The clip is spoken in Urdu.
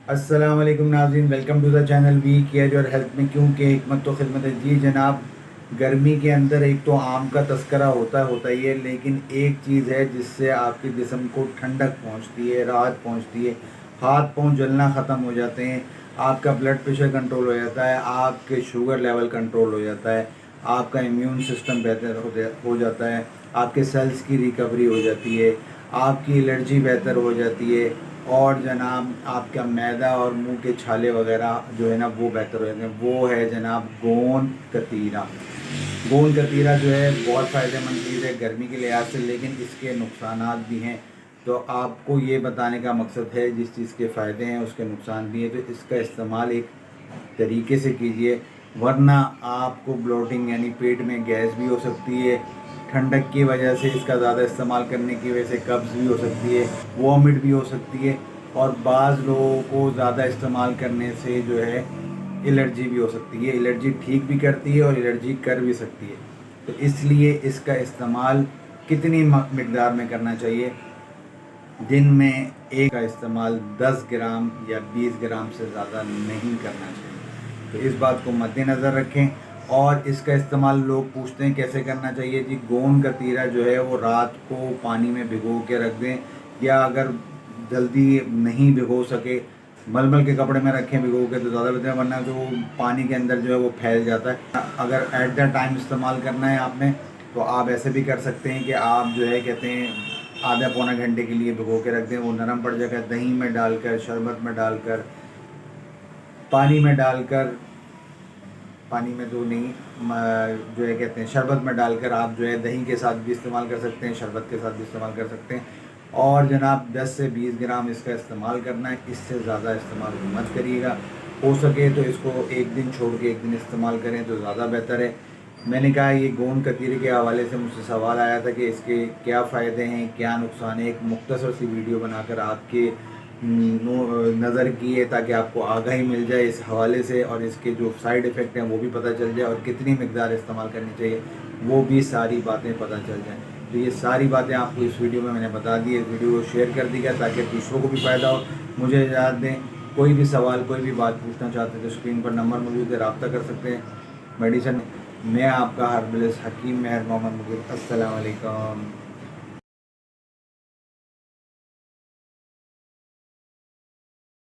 السلام علیکم ناظرین، welcome to the channel we care your health میں کیونکہ حکمت تو خدمت ہے جی جناب۔ گرمی کے اندر ایک تو آم کا تذکرہ ہوتا ہی ہے، لیکن ایک چیز ہے جس سے آپ کے جسم کو ٹھنڈک پہنچتی ہے، راحت پہنچتی ہے، ہاتھ پاؤں جلنا ختم ہو جاتے ہیں، آپ کا بلڈ پریشر کنٹرول ہو جاتا ہے، آپ کے شوگر لیول کنٹرول ہو جاتا ہے، آپ کا امیون سسٹم بہتر ہو جاتا ہے، آپ کے سیلز کی ریکوری ہو جاتی ہے، آپ کی الرجی بہتر ہو جاتی ہے، اور جناب آپ کا معدہ اور منہ کے چھالے وغیرہ جو ہے نا وہ بہتر ہو جاتے ہیں۔ وہ ہے جناب گوند کتیرا۔ گوند کتیرا جو ہے بہت فائدہ مند چیز ہے گرمی کے لحاظ سے، لیکن اس کے نقصانات بھی ہیں۔ تو آپ کو یہ بتانے کا مقصد ہے جس چیز کے فائدے ہیں اس کے نقصان بھی ہیں، تو اس کا استعمال ایک طریقے سے کیجئے، ورنہ آپ کو بلوٹنگ یعنی پیٹ میں گیس بھی ہو سکتی ہے، ٹھنڈک کی وجہ سے اس کا زیادہ استعمال کرنے کی وجہ سے قبض بھی ہو سکتی ہے، وامٹ بھی ہو سکتی ہے، اور بعض لوگوں کو زیادہ استعمال کرنے سے جو ہے الرجی بھی ہو سکتی ہے۔ الرجی ٹھیک بھی کرتی ہے اور الرجی کر بھی سکتی ہے، تو اس لیے اس کا استعمال کتنی مقدار میں کرنا چاہیے؟ دن میں ایک کا استعمال 10 گرام یا 20 گرام سے زیادہ نہیں کرنا چاہیے، تو اس بات کو مد نظر رکھیں۔ اور اس کا استعمال لوگ پوچھتے ہیں کیسے کرنا چاہیے؟ جی گوند کتیرا جو ہے وہ رات کو پانی میں بھگو کے رکھ دیں، یا اگر جلدی نہیں بھگو سکے ململ کے کپڑے میں رکھیں بھگو کے تو زیادہ بہتر ہے، ورنہ جو پانی کے اندر جو ہے وہ پھیل جاتا ہے۔ اگر ایٹ دا ٹائم استعمال کرنا ہے آپ نے تو آپ ایسے بھی کر سکتے ہیں کہ آپ جو ہے کہتے ہیں آدھا پونا گھنٹے کے لیے بھگو کے رکھ دیں، وہ نرم پڑ جائے گا، دہی میں ڈال کر، شربت میں ڈال کر، پانی میں ڈال کر، پانی میں تو نہیں، جو ہے کہتے ہیں شربت میں ڈال کر آپ جو ہے دہی کے ساتھ بھی استعمال کر سکتے ہیں، شربت کے ساتھ بھی استعمال کر سکتے ہیں۔ اور جناب 10 سے 20 گرام اس کا استعمال کرنا ہے، اس سے زیادہ استعمال مت کریے گا۔ ہو سکے تو اس کو ایک دن چھوڑ کے ایک دن استعمال کریں تو زیادہ بہتر ہے۔ میں نے کہا یہ گوند کتیرے کے حوالے سے مجھ سے سوال آیا تھا کہ اس کے کیا فائدے ہیں، کیا نقصان ہے، ایک مختصر سی ویڈیو بنا کر آپ کے نظر کی ہے تاکہ آپ کو آگاہی مل جائے اس حوالے سے، اور اس کے جو سائیڈ ایفیکٹ ہیں وہ بھی پتہ چل جائے، اور کتنی مقدار استعمال کرنی چاہیے وہ بھی ساری باتیں پتہ چل جائیں۔ تو یہ ساری باتیں آپ کو اس ویڈیو میں نے بتا دی ہے، اس ویڈیو کو شیئر کر دی گیا تاکہ دوسروں کو بھی فائدہ ہو۔ مجھے اجازت دیں، کوئی بھی سوال کوئی بھی بات پوچھنا چاہتے ہیں تو اسکرین پر نمبر موجود ہے، رابطہ کر سکتے ہیں۔ میڈیسن میں آپ کا ہربلسٹ حکیم مہر محمد مغل۔ السلام علیکم۔